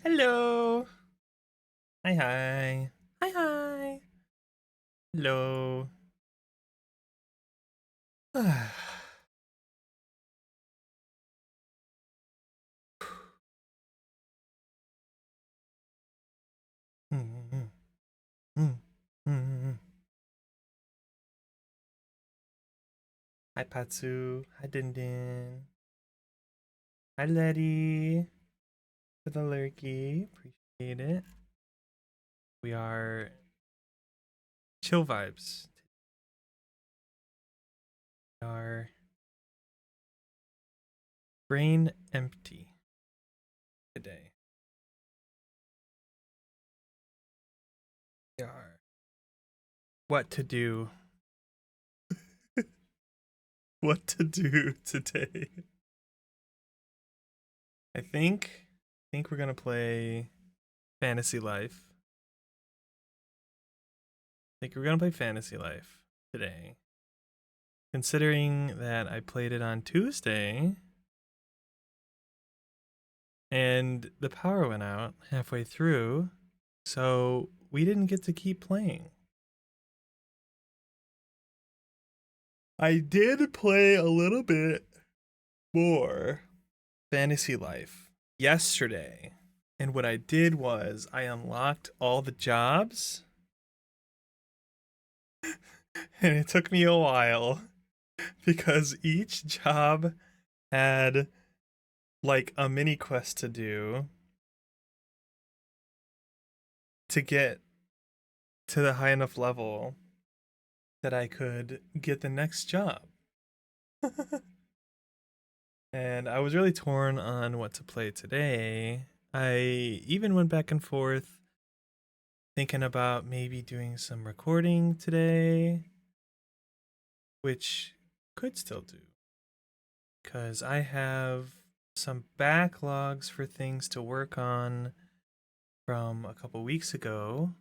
Hello. Hi, hi. Hi, hi. Hello. Hi, Patsu. Hi, Din Din. Hi, Letty. For the lurky. Appreciate it. We are chill vibes. We are brain empty today. We are what to do. What to do today. I think we're gonna play Fantasy Life. I think we're gonna play Fantasy Life today. Considering that I played it on Tuesday and the power went out halfway through, so we didn't get to keep playing. I did play a little bit more Fantasy Life yesterday. And what I did was I unlocked all the jobs. And it took me a while because each job had like a mini quest to do to get to the high enough level that I could get the next job. And I was really torn on what to play today. I even went back and forth thinking about maybe doing some recording today, which could still do because I have some backlogs for things to work on from a couple weeks ago.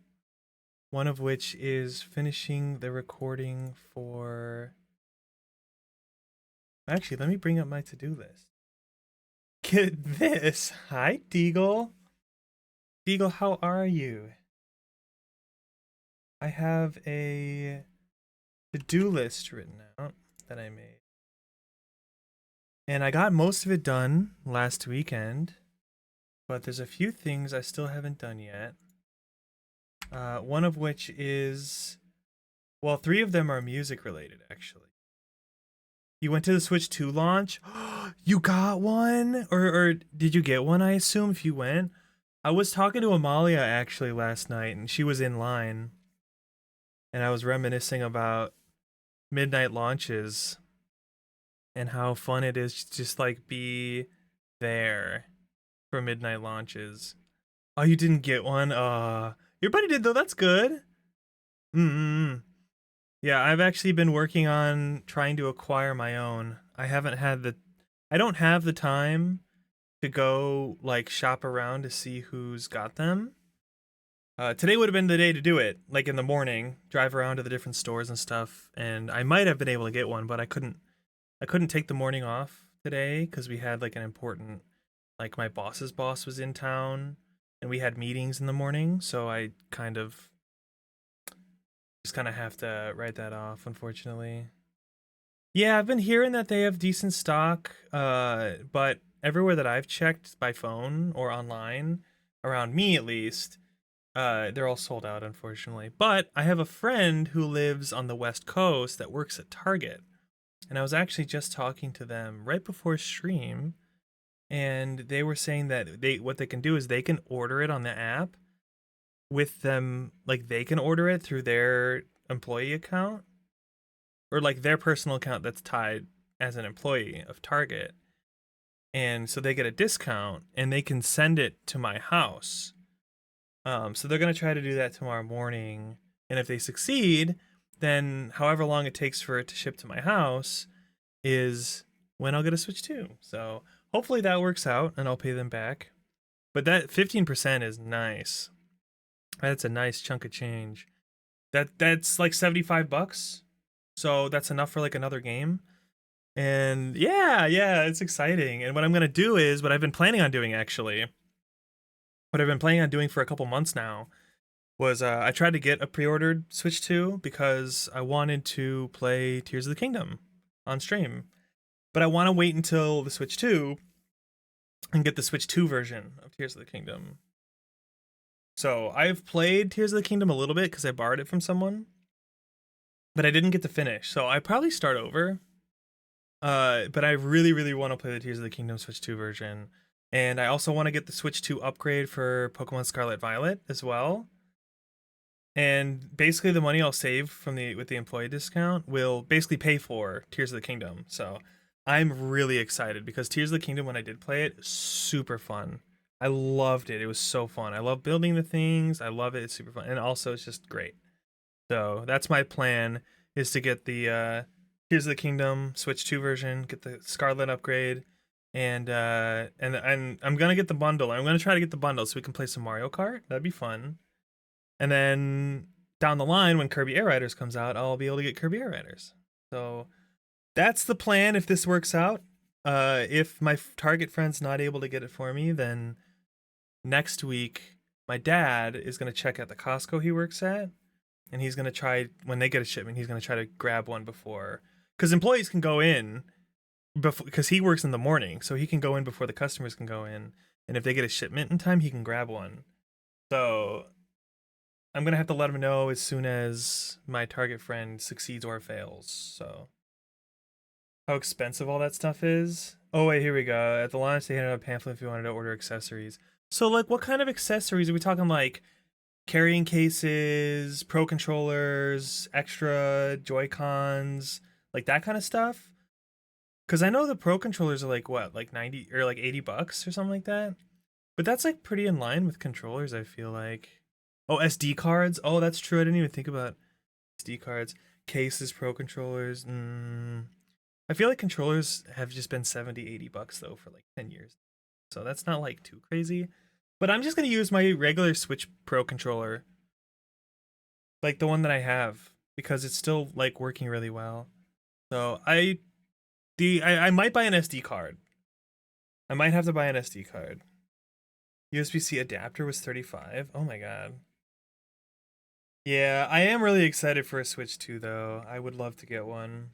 One of which is finishing the recording for. Actually, let me bring up my to do list. Get this. Hi, Deagle. Deagle, how are you? I have a to do list written out that I made. And I got most of it done last weekend, but there's a few things I still haven't done yet. One of which is, well, three of them are music related, actually. You went to the Switch 2 launch? You got one? Or did you get one, I assume, if you went? I was talking to Amalia actually last night, and she was in line. And I was reminiscing about midnight launches and how fun it is to just like be there for midnight launches. Oh, you didn't get one? Your buddy did though. That's good. Mm. Yeah, I've actually been working on trying to acquire my own. I don't have the time to go like shop around to see who's got them. Today would have been the day to do it, like in the morning, drive around to the different stores and stuff, and I might have been able to get one, but I couldn't. I couldn't take the morning off today because we had like an important, like my boss's boss was in town, and we had meetings in the morning, so I kind of have to write that off, unfortunately. Yeah, I've been hearing that they have decent stock, but everywhere that I've checked by phone or online, around me at least, they're all sold out, unfortunately. But I have a friend who lives on the West Coast that works at Target, and I was actually just talking to them right before stream, and they were saying that they what they can do is they can order it on the app with them, like they can order it through their employee account or like their personal account that's tied as an employee of Target. And so they get a discount and they can send it to my house. So they're gonna try to do that tomorrow morning. And if they succeed, then however long it takes for it to ship to my house is when I'll get a Switch 2. So hopefully that works out and I'll pay them back. But that 15% is nice. That's a nice chunk of change. That's like $75. So that's enough for like another game. And yeah, it's exciting. And what I'm gonna do is what I've been planning on doing actually. what I've been planning on doing for a couple months now was I tried to get a pre-ordered Switch 2 because I wanted to play Tears of the Kingdom on stream. But I want to wait until the Switch 2 and get the Switch 2 version of Tears of the Kingdom. So I've played Tears of the Kingdom a little bit because I borrowed it from someone, but I didn't get to finish. So I probably start over. But I really, really want to play the Tears of the Kingdom Switch 2 version. And I also want to get the Switch 2 upgrade for Pokemon Scarlet Violet as well. And basically the money I'll save from with the employee discount will basically pay for Tears of the Kingdom. So I'm really excited because Tears of the Kingdom, when I did play it, super fun. I loved it. It was so fun. I love building the things. I love it. It's super fun. And also it's just great. So that's my plan, is to get the Tears of the Kingdom Switch 2 version, get the Scarlet upgrade, and I'm gonna get the bundle. I'm gonna try to get the bundle so we can play some Mario Kart. That'd be fun. And then down the line, when Kirby Air Riders comes out, I'll be able to get Kirby Air Riders. So that's the plan if this works out. If my Target friend's not able to get it for me, then next week my dad is gonna check at the Costco he works at, and he's gonna try, when they get a shipment, he's gonna try to grab one before, because employees can go in before, because he works in the morning, so he can go in before the customers can go in, and if they get a shipment in time, he can grab one. So I'm gonna have to let him know as soon as my Target friend succeeds or fails. So how expensive all that stuff is. Oh wait, here we go. At the launch, they handed out a pamphlet if you wanted to order accessories. So like, what kind of accessories are we talking? Like carrying cases, pro controllers, extra Joy-Cons, like that kind of stuff? Because I know the pro controllers are like what, like 90 or like $80 or something like that. But that's like pretty in line with controllers, I feel like. Oh, SD cards. Oh, that's true. I didn't even think about SD cards. Cases, pro controllers. I feel like controllers have just been $70-$80 though for like 10 years. So that's not like too crazy. But I'm just going to use my regular Switch Pro controller. Like the one that I have, because it's still like working really well. So I might buy an SD card. I might have to buy an SD card. USB-C adapter was $35. Oh my god. Yeah, I am really excited for a Switch 2 though. I would love to get one.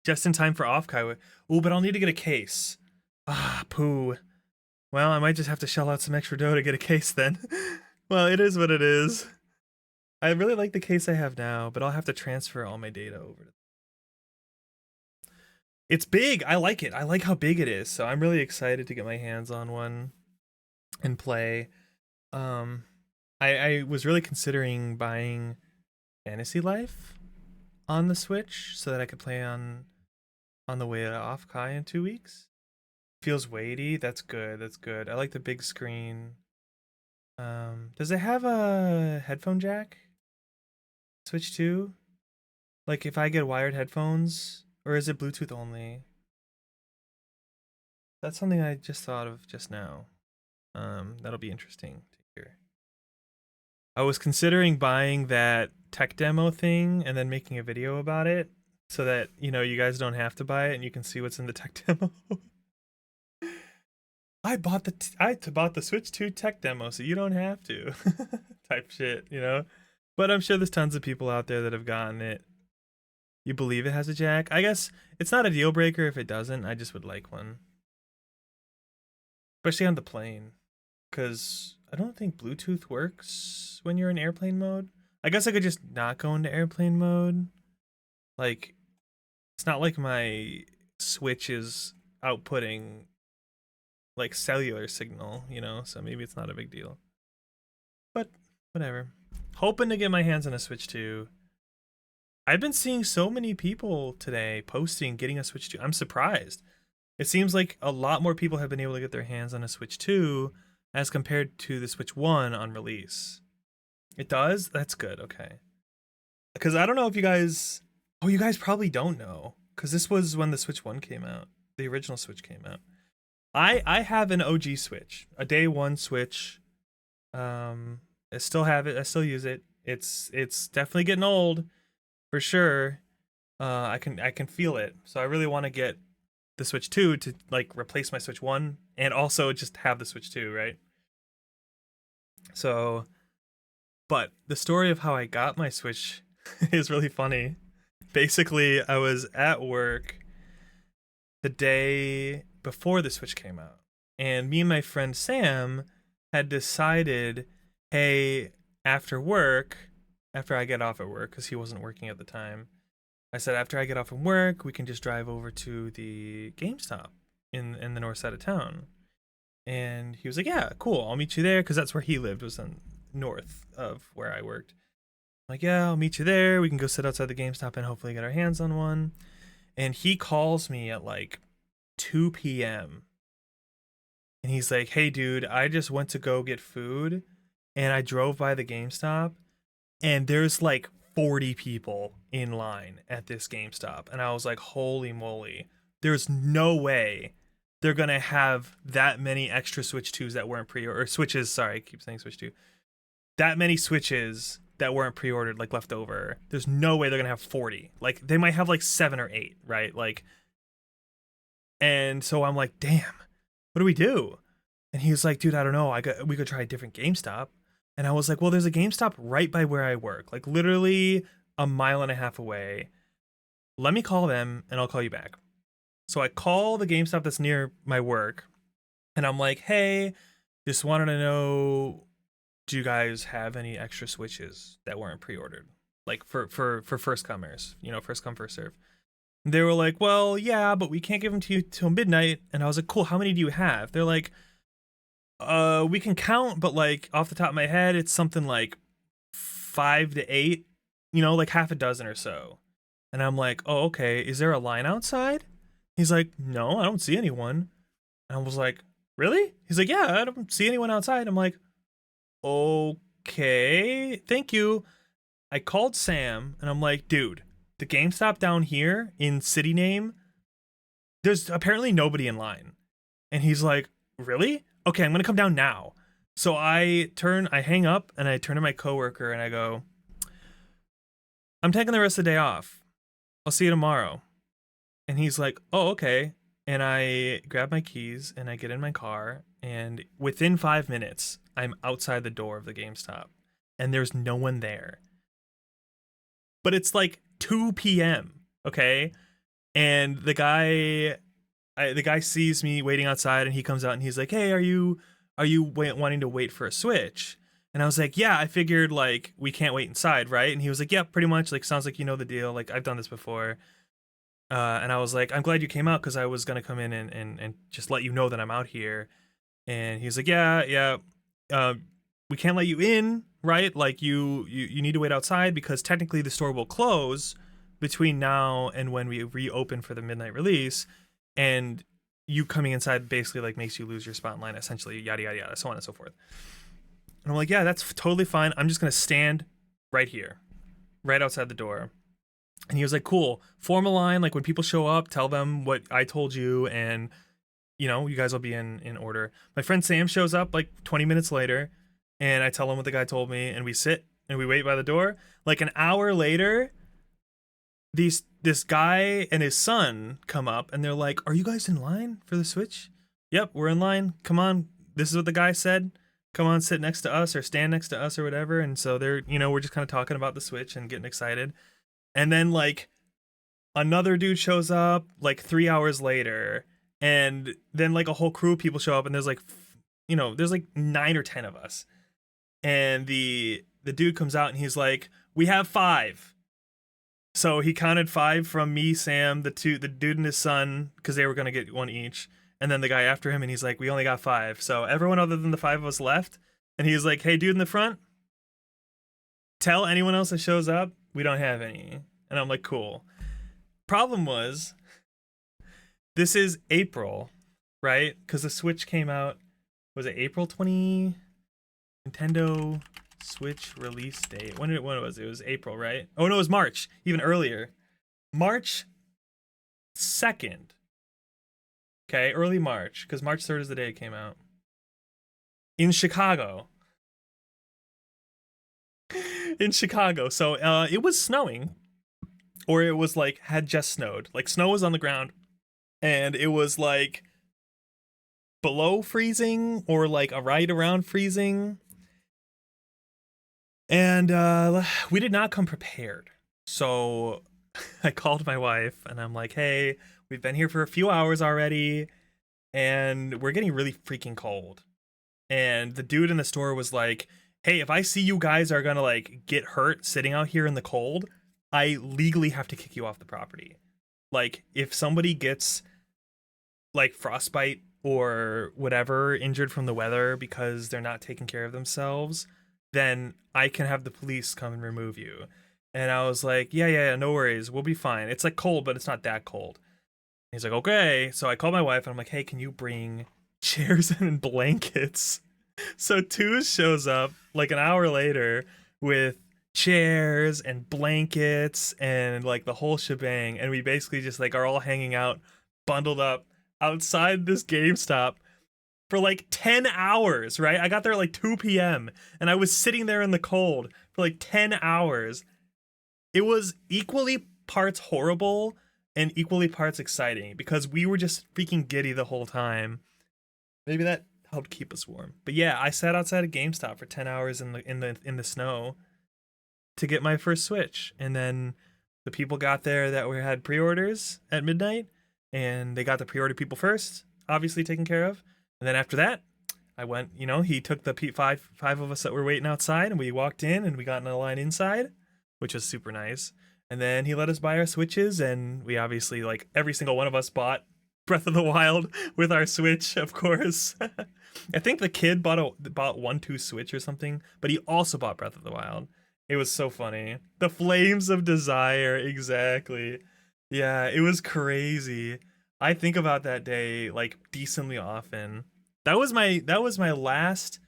Just in time for off-Kai. Ooh, but I'll need to get a case. Ah, poo. Well, I might just have to shell out some extra dough to get a case then. Well, it is what it is. I really like the case I have now, but I'll have to transfer all my data over. It's big. I like it. I like how big it is. So I'm really excited to get my hands on one and play. I was really considering buying Fantasy Life on the Switch so that I could play on the way off Kai in 2 weeks. Feels weighty. That's good. That's good. I like the big screen. Does it have a headphone jack? Switch 2? Like if I get wired headphones, or is it Bluetooth only? That's something I just thought of just now. That'll be interesting to hear. I was considering buying that tech demo thing and then making a video about it so that, you know, you guys don't have to buy it and you can see what's in the tech demo. I bought the Switch 2 tech demo so you don't have to type shit, you know? But I'm sure there's tons of people out there that have gotten it. You believe it has a jack? I guess it's not a deal breaker if it doesn't. I just would like one. Especially on the plane. Because I don't think Bluetooth works when you're in airplane mode. I guess I could just not go into airplane mode. Like, it's not like my Switch is outputting like cellular signal, you know, so maybe it's not a big deal. But whatever. Hoping to get my hands on a Switch 2. I've been seeing so many people today posting getting a Switch 2. I'm surprised. It seems like a lot more people have been able to get their hands on a Switch 2 as compared to the Switch 1 on release. It does? That's good, okay. Because I don't know if you guys... Oh, you guys probably don't know. Because this was when the Switch 1 came out. The original Switch came out. I have an OG Switch. A day one Switch. I still have it. I still use it. It's definitely getting old. For sure. I can feel it. So I really want to get the Switch 2 to like replace my Switch 1 and also just have the Switch 2, right? So, but the story of how I got my Switch is really funny. Basically, I was at work the day before the Switch came out, and me and my friend Sam had decided, hey, after work, after I get off at work, because he wasn't working at the time, I said after I get off from work, we can just drive over to the GameStop in the north side of town. And he was like, yeah, cool, I'll meet you there, because that's where he lived, was in north of where I worked. I'm like, yeah, I'll meet you there. We can go sit outside the GameStop and hopefully get our hands on one. And he calls me at like 2 p.m. And he's like, hey, dude, I just went to go get food and I drove by the GameStop and there's like 40 people in line at this GameStop. And I was like, holy moly, there's no way they're going to have that many extra Switch 2s that weren't or Switches, sorry, I keep saying Switch 2. That many Switches that weren't pre-ordered, like left over. There's no way they're going to have 40. Like they might have like 7 or 8, right? Like, and so I'm like, damn, what do we do? And he was like, dude, I don't know. We could try a different GameStop. And I was like, well, there's a GameStop right by where I work, like literally a mile and a half away. Let me call them and I'll call you back. So I call the GameStop that's near my work and I'm like, hey, just wanted to know, do you guys have any extra Switches that weren't pre-ordered? Like for first comers, first come, first serve. They were like, well, yeah, but we can't give them to you till midnight. And I was like, cool, how many do you have? They're like, we can count, but like off the top of my head, it's something like 5 to 8, like half a dozen or so. And I'm like, oh, okay, is there a line outside? He's like, no, I don't see anyone. And I was like, really? He's like, yeah, I don't see anyone outside. I'm like, okay, thank you. I called Sam and I'm like, dude, the GameStop down here in City Name, there's apparently nobody in line. And he's like, really? Okay, I'm gonna come down now. So I hang up and I turn to my coworker and I go, I'm taking the rest of the day off. I'll see you tomorrow. And he's like, oh, okay. And I grab my keys and I get in my car. And within 5 minutes, I'm outside the door of the GameStop. And there's no one there. But it's like 2 p.m., okay? And the guy sees me waiting outside and he comes out and he's like, hey, are you wanting to wait for a Switch? And I was like, yeah, I figured like we can't wait inside, right? And he was like, yeah, pretty much, like sounds like you know the deal, like I've done this before. And I was like, I'm glad you came out because I was gonna come in and just let you know that I'm out here. And he's like, yeah, we can't let you in, right? Like you need to wait outside because technically the store will close between now and when we reopen for the midnight release, and you coming inside basically like makes you lose your spot in line, essentially, yada yada yada, so on and so forth. And I'm like, yeah, that's totally fine. I'm just gonna stand right here, right outside the door. And he was like, cool, form a line, like when people show up, tell them what I told you, and you guys will be in order. My friend Sam shows up like 20 minutes later, and I tell him what the guy told me, and we sit and we wait by the door. Like an hour later, this guy and his son come up and they're like, are you guys in line for the Switch? Yep, we're in line. Come on. This is what the guy said. Come on, sit next to us or stand next to us or whatever. And so they're, we're just kind of talking about the Switch and getting excited. And then like another dude shows up like 3 hours later, and then like a whole crew of people show up, and there's like, there's like 9 or 10 of us. And the dude comes out and he's like, we have 5. So he counted 5 from me, Sam, the dude and his son, because they were gonna get 1 each, and then the guy after him, and he's like, we only got 5. So everyone other than the 5 of us left, and he's like, hey, dude in the front, tell anyone else that shows up we don't have any. And I'm like, cool. Problem was, this is April, right? Because the Switch came out, was it April 20? Nintendo Switch release date. When was it? It was April, right? Oh no, it was March, even earlier. March 2nd. Okay, early March, because March 3rd is the day it came out. In Chicago. In Chicago. So it was snowing. Or it was like, had just snowed. Like snow was on the ground. And it was like below freezing or like right around freezing. And we did not come prepared. So I called my wife and I'm like, hey, we've been here for a few hours already and we're getting really freaking cold. And the dude in the store was like, hey, if I see you guys are gonna like get hurt sitting out here in the cold, I legally have to kick you off the property. Like, if somebody gets like frostbite or whatever injured from the weather because they're not taking care of themselves, then I can have the police come and remove you. And I was like, yeah, no worries. We'll be fine. It's like cold, but it's not that cold. He's like, okay. So I called my wife and I'm like, hey, can you bring chairs and blankets? So Twos shows up like an hour later with chairs and blankets and like the whole shebang. And we basically just like are all hanging out, bundled up outside this GameStop for like 10 hours, right? I got there at like 2 p.m. and I was sitting there in the cold for like 10 hours. It was equally parts horrible and equally parts exciting because we were just freaking giddy the whole time. Maybe that helped keep us warm. But yeah, I sat outside a GameStop for 10 hours in the snow to get my first Switch. And then the people got there that we had pre-orders at midnight and they got the pre-order people first, obviously taken care of. And then after that, I went, he took the five of us that were waiting outside and we walked in and we got in a line inside, which was super nice. And then he let us buy our Switches and we obviously like every single one of us bought Breath of the Wild with our Switch, of course. I think the kid bought 1-2 Switch or something, but he also bought Breath of the Wild. It was so funny. The flames of desire, exactly. Yeah, it was crazy. I think about that day like decently often. That was my last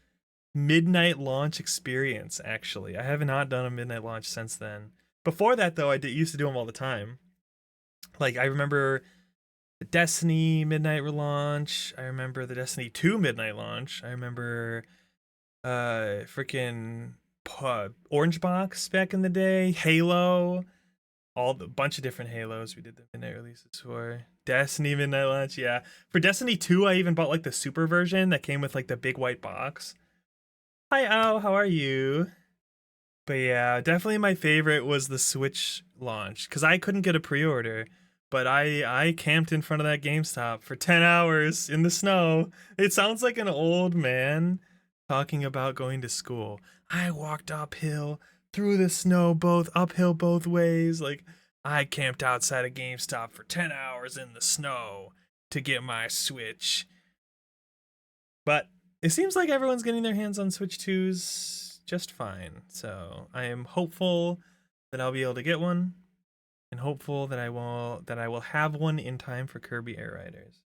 midnight launch experience actually. I have not done a midnight launch since then. Before that though, used to do them all the time. Like I remember the Destiny midnight relaunch. I remember the Destiny 2 midnight launch. I remember freaking Orange Box back in the day, Halo, all the bunch of different Halos we did the midnight releases for. Destiny midnight launch, yeah. For Destiny 2, I even bought like the super version that came with like the big white box. Hi Al, how are you? But yeah, definitely my favorite was the Switch launch because I couldn't get a pre-order, but I camped in front of that GameStop for 10 hours in the snow. It sounds like an old man talking about going to school. I walked uphill through the snow, both uphill both ways. Like I camped outside a GameStop for 10 hours in the snow to get my Switch. But it seems like everyone's getting their hands on Switch 2s just fine. So I am hopeful that I'll be able to get one, and hopeful that I will have one in time for Kirby Air Riders.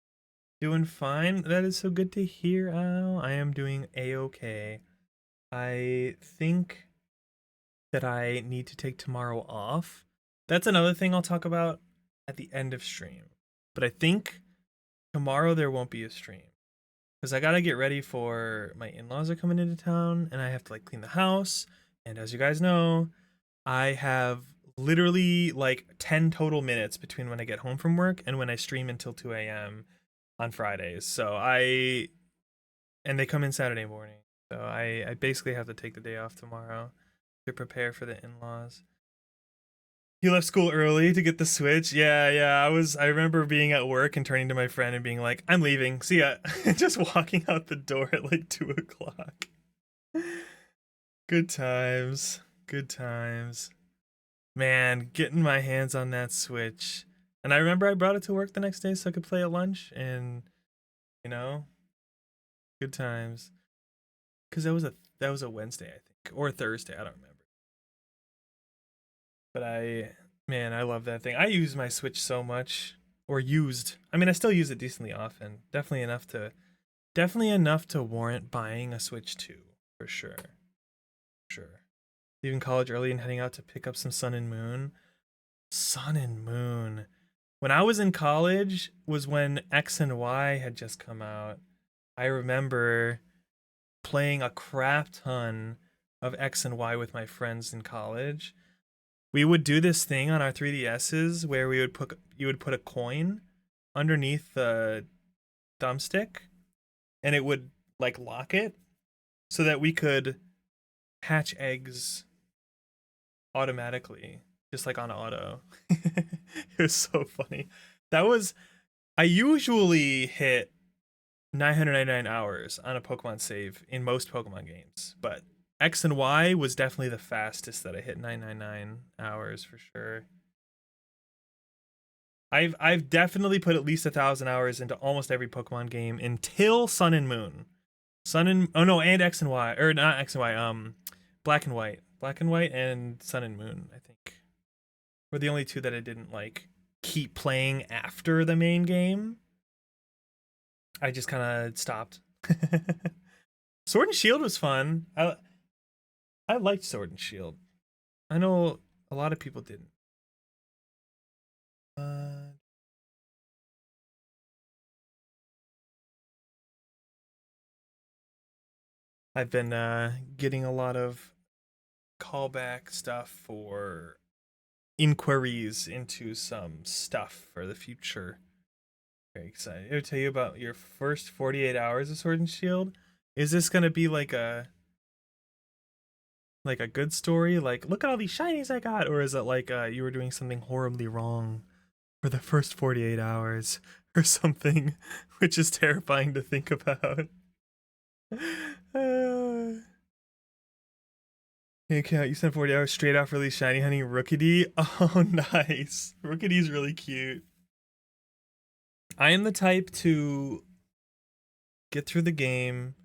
Doing fine. That is so good to hear, Al. I am doing a-okay. I think that I need to take tomorrow off. That's another thing I'll talk about at the end of stream. But I think tomorrow there won't be a stream because I gotta get ready for my in-laws are coming into town and I have to like clean the house. And as you guys know, I have literally like 10 total minutes between when I get home from work and when I stream until 2 a.m. on Fridays. And they come in Saturday morning. So I basically have to take the day off tomorrow to prepare for the in-laws. He left school early to get the Switch. Yeah. I remember being at work and turning to my friend and being like, I'm leaving. See ya. Just walking out the door at like 2 o'clock. Good times. Good times. Man, getting my hands on that Switch. And I remember I brought it to work the next day so I could play at lunch and you know, good times. Cuz that was a Wednesday, I think, or a Thursday, I don't remember. But I love that thing. I use my Switch so much, or used. I mean, I still use it decently often. Definitely enough to warrant buying a Switch 2 for sure. Sure. Leaving college early and heading out to pick up some Sun and Moon. Sun and Moon. When I was in college was when X and Y had just come out. I remember playing a crap ton of X and Y with my friends in college. We would do this thing on our 3DSs where you would put a coin underneath the thumbstick and it would like lock it so that we could hatch eggs automatically, just like on auto. It was so funny. That was I usually hit 999 hours on a Pokemon save in most Pokemon games, but X and Y was definitely the fastest that I hit 999 hours for sure. I've definitely put at least 1,000 hours into almost every Pokemon game until Sun and Moon. Sun and oh no, and X and Y, or not X and Y, Black and White. Black and White and Sun and Moon, I think, were the only two that I didn't like keep playing after the main game. I just kind of stopped. Sword and Shield was fun. I liked Sword and Shield. I know a lot of people didn't. Uh, I've been getting a lot of callback stuff for inquiries into some stuff for the future. Very excited to tell you about your first 48 hours of Sword and Shield. Is this gonna be like a good story? Like, look at all these shinies I got, or is it like you were doing something horribly wrong for the first 48 hours or something, which is terrifying to think about. Okay, you spent 40 hours straight off release shiny hunting Rookidee. Oh, nice. Rookidee's really cute. I am the type to get through the game,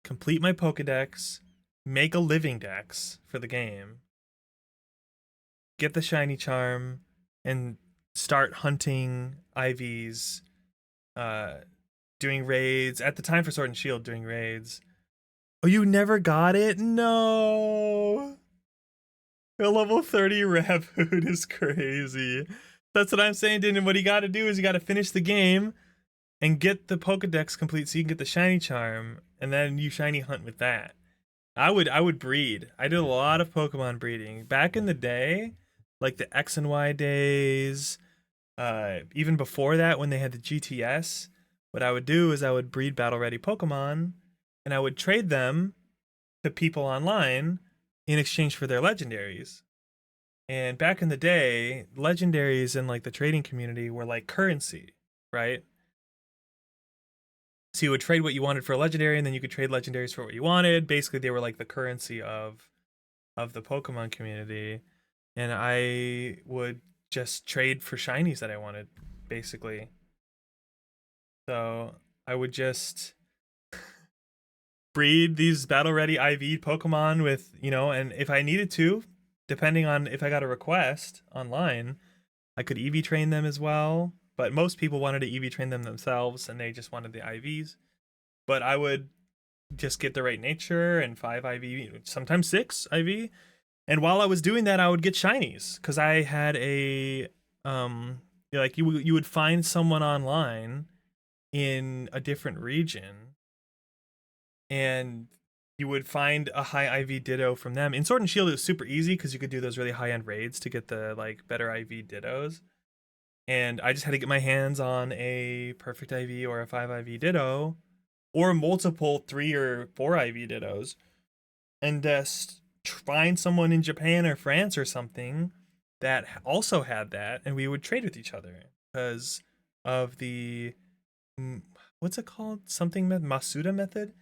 complete my Pokedex, make a living dex for the game, get the shiny charm, and start hunting IVs, uh, doing raids. At the time for Sword and Shield, doing raids. Oh, you never got it? No. A level 30 Raboot is crazy. That's what I'm saying, Din. And what you gotta do is you gotta finish the game and get the Pokedex complete so you can get the shiny charm, and then you shiny hunt with that. I would breed. I did a lot of Pokemon breeding. Back in the day, like the X and Y days, even before that when they had the GTS, what I would do is I would breed battle ready Pokemon and I would trade them to people online in exchange for their legendaries. And back in the day, legendaries in like the trading community were like currency, right? So you would trade what you wanted for a legendary, and then you could trade legendaries for what you wanted. Basically, they were like the currency of the Pokemon community, and I would just trade for shinies that I wanted, basically. So I would just breed these battle ready IV Pokemon with, and if I needed to, depending on if I got a request online, I could EV train them as well. But most people wanted to EV train them themselves and they just wanted the IVs. But I would just get the right nature and 5 IV, sometimes 6 IV. And while I was doing that, I would get shinies because I had a like you would find someone online in a different region and you would find a high IV Ditto from them. In Sword and Shield, it was super easy because you could do those really high end raids to get the like better IV Dittos. And I just had to get my hands on a perfect IV or a 5 IV Ditto, or multiple 3 or 4 IV Dittos, and just find someone in Japan or France or something that also had that, and we would trade with each other because of the what's it called? Something Masuda method.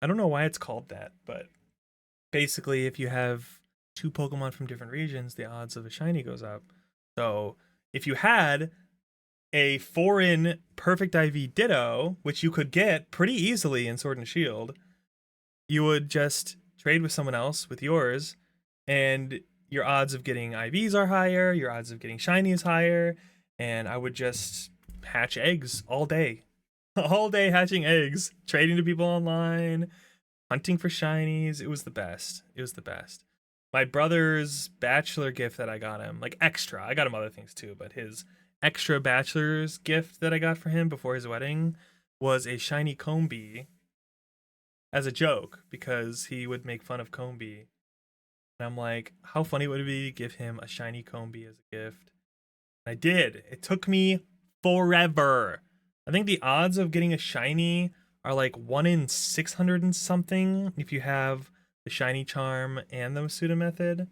I don't know why it's called that, but basically, if you have two Pokemon from different regions, the odds of a shiny goes up. So if you had a foreign perfect IV Ditto, which you could get pretty easily in Sword and Shield, you would just trade with someone else with yours, and your odds of getting IVs are higher, your odds of getting shiny is higher, and I would just hatch eggs all day. All day hatching eggs, trading to people online, hunting for shinies. It was the best. It was the best. My brother's bachelor gift that I got him, like extra, I got him other things too, but his extra bachelor's gift that I got for him before his wedding was a shiny Combee as a joke because he would make fun of Combee. And I'm like, how funny would it be to give him a shiny Combee as a gift? I did. It took me forever. I think the odds of getting a shiny are like 1 in 600 and something if you have the shiny charm and the Masuda method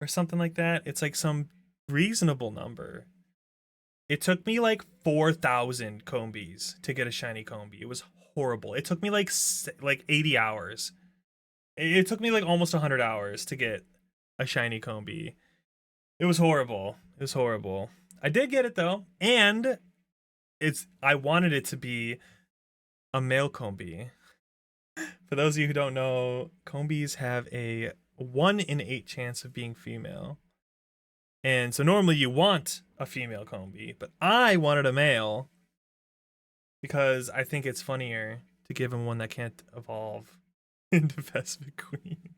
or something like that. It's like some reasonable number. It took me like 4,000 combies to get a shiny combi. It was horrible. It took me like 80 hours. It took me like almost 100 hours to get a shiny combi. It was horrible. It was horrible. I did get it though, and I wanted it to be a male combi. For those of you who don't know, combis have a 1 in 8 chance of being female. And so normally you want a female combi, but I wanted a male because I think it's funnier to give him one that can't evolve into Vespa Queen.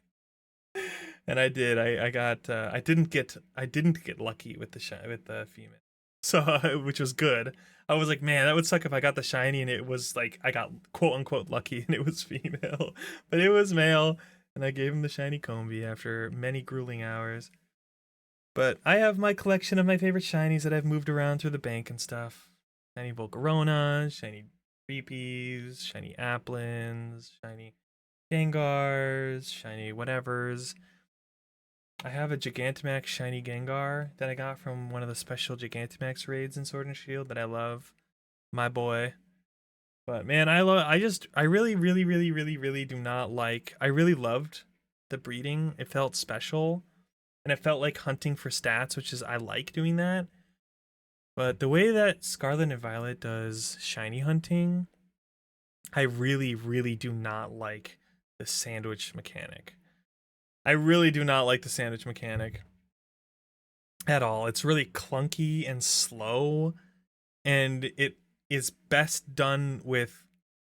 And I did. I got. I didn't get lucky with the female, so which was good. I was like, man, that would suck if I got the shiny and it was like I got quote unquote lucky and it was female, but it was male, and I gave him the shiny combi after many grueling hours. But I have my collection of my favorite shinies that I've moved around through the bank and stuff. Shiny Volcarona, shiny Reepies, shiny Applins, shiny Gengars, shiny whatevers. I have a Gigantamax shiny Gengar that I got from one of the special Gigantamax raids in Sword and Shield that I love. My boy. But man, I really, really, really, really, really do not like. I really loved the breeding. It felt special. And it felt like hunting for stats, which is, I like doing that. But the way that Scarlet and Violet does shiny hunting, I really, really do not like the sandwich mechanic. I really do not like the sandwich mechanic at all. It's really clunky and slow, and it is best done with,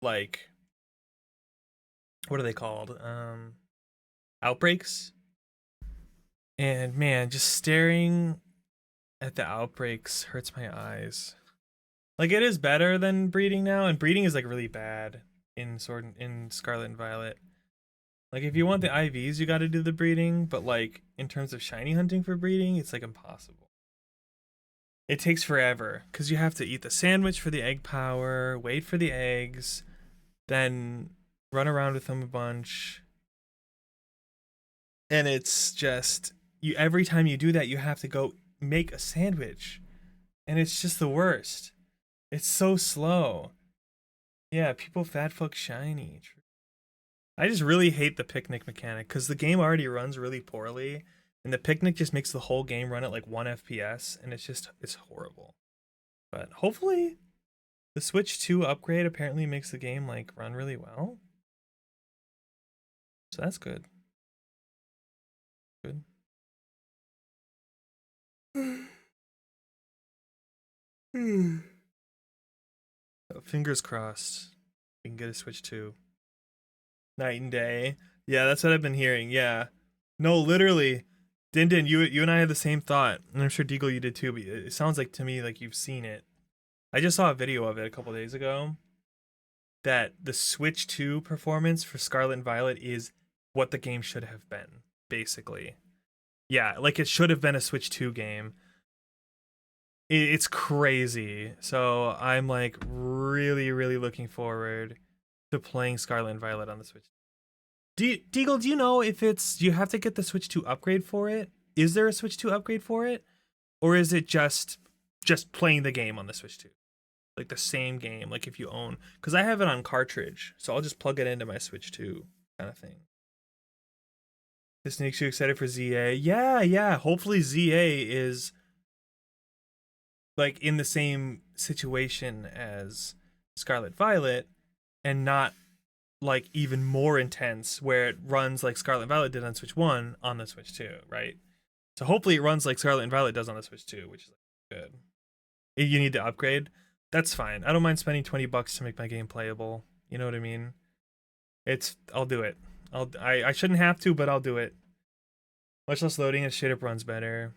like, what are they called? Outbreaks. And man, just staring at the outbreaks hurts my eyes. Like, it is better than breeding now, and breeding is like really bad in Scarlet and Violet. Like, if you want the IVs, you got to do the breeding, but like in terms of shiny hunting for breeding, it's like impossible. It takes forever because you have to eat the sandwich for the egg power, wait for the eggs, then run around with them a bunch. And it's just, every time you do that, you have to go make a sandwich. And it's just the worst. It's so slow. Yeah, people fat fuck shiny. I just really hate the picnic mechanic because the game already runs really poorly, and the picnic just makes the whole game run at like 1 FPS, and it's horrible. But hopefully the Switch 2 upgrade apparently makes the game like run really well. So that's good. Good. Fingers crossed we can get a Switch 2. Night and day. Yeah, that's what I've been hearing. Yeah. No, literally. Din, you and I had the same thought. And I'm sure Deagle, you did too, but it sounds like to me like you've seen it. I just saw a video of it a couple days ago. That the Switch 2 performance for Scarlet and Violet is what the game should have been, basically. Yeah, like it should have been a Switch 2 game. It's crazy. So I'm like really, really looking forward to playing Scarlet and Violet on the Switch. Deagle, do you know if do you have to get the Switch 2 upgrade for it? Is there a Switch 2 upgrade for it? Or is it just playing the game on the Switch 2? Like the same game, like if you own, because I have it on cartridge, so I'll just plug it into my Switch 2 kind of thing. This makes you excited for ZA. Yeah. Hopefully ZA is like in the same situation as Scarlet Violet and not like even more intense where it runs like Scarlet Violet did on Switch 1 on the Switch 2, right? So hopefully it runs like Scarlet and Violet does on the Switch 2, which is like good. If you need to upgrade, that's fine. I don't mind spending $20 to make my game playable. You know what I mean? I'll do it. I shouldn't have to, but I'll do it. Much less loading and straight up runs better.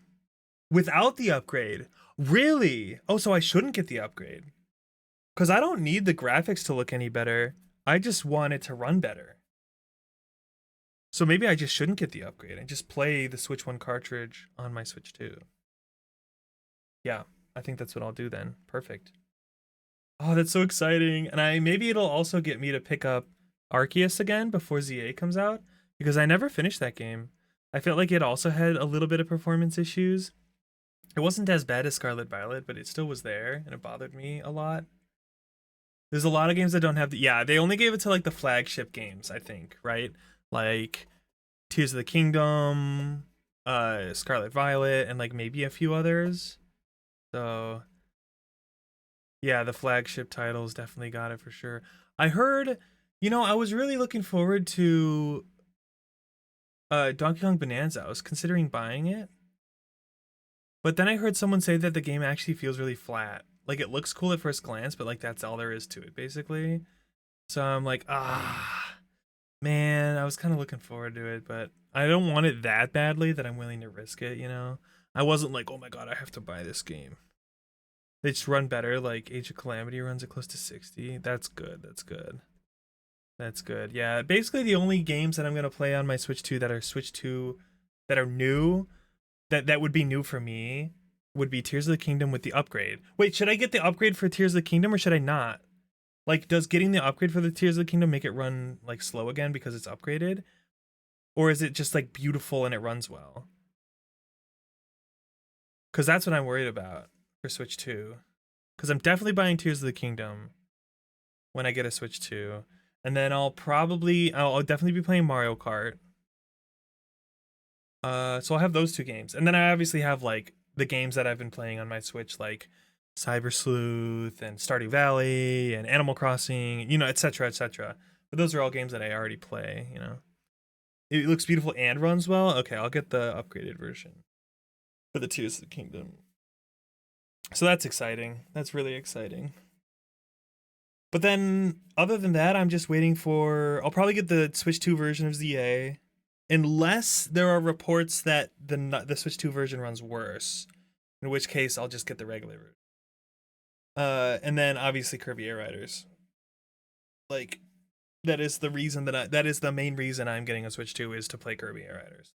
Without the upgrade. Really? Oh, so I shouldn't get the upgrade. Because I don't need the graphics to look any better. I just want it to run better. So maybe I just shouldn't get the upgrade and just play the Switch 1 cartridge on my Switch 2. Yeah, I think that's what I'll do then. Perfect. Oh, that's so exciting. And maybe it'll also get me to pick up Arceus again before ZA comes out. because I never finished that game. I felt like it also had a little bit of performance issues. It wasn't as bad as Scarlet Violet, but it still was there and it bothered me a lot. There's a lot of games that don't have the, yeah, they only gave it to like the flagship games, I think, right? Like Tears of the Kingdom, Scarlet Violet, and like maybe a few others. So yeah, the flagship titles definitely got it for sure. I heard, I was really looking forward to Donkey Kong Bonanza. I was considering buying it. But then I heard someone say that the game actually feels really flat. Like it looks cool at first glance, but like that's all there is to it basically. So I'm like, man, I was kind of looking forward to it, but I don't want it that badly that I'm willing to risk it. I wasn't like, oh my god, I have to buy this game. They just run better. Like Age of Calamity runs at close to 60. That's good. That's good. That's good. Yeah, basically the only games that I'm gonna play on my Switch 2 that are Switch 2 that are new, that would be new for me, would be Tears of the Kingdom with the upgrade. Wait, should I get the upgrade for Tears of the Kingdom or should I not? Like, does getting the upgrade for the Tears of the Kingdom make it run like slow again because it's upgraded? Or is it just like beautiful and it runs well? Because that's what I'm worried about for Switch 2. Because I'm definitely buying Tears of the Kingdom when I get a Switch 2. And then I'll definitely be playing Mario Kart. So I'll have those two games. And then I obviously have like the games that I've been playing on my Switch, like Cyber Sleuth and Stardew Valley and Animal Crossing, etc., etc. But those are all games that I already play. It looks beautiful and runs well. Okay, I'll get the upgraded version for the Tears of the Kingdom. So that's exciting. That's really exciting. But then, other than that, I'm just waiting for. I'll probably get the Switch 2 version of ZA, unless there are reports that the Switch 2 version runs worse. In which case, I'll just get the regular version. And then obviously Kirby Air Riders. Like, that is the main reason I'm getting a Switch 2 is to play Kirby Air Riders.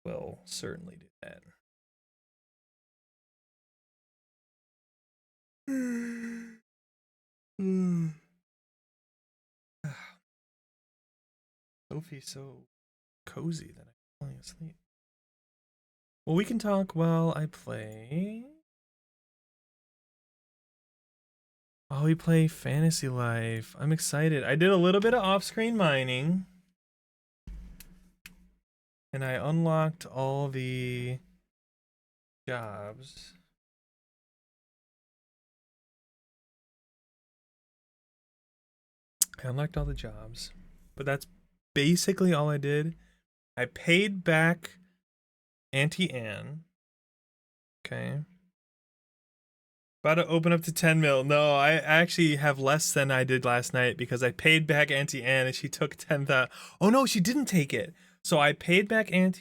We'll certainly do that. Sophie's so cozy that I'm falling asleep. Well, we can talk while I play. Oh, we play Fantasy Life. I'm excited. I did a little bit of off-screen mining. And I unlocked all the jobs. I unlocked all the jobs. But that's basically all I did. I paid back Auntie Anne. Okay. About to open up to 10 mil. No, I actually have less than I did last night because I paid back Auntie Anne and she took 10,000. Oh no, she didn't take it. So I paid back Auntie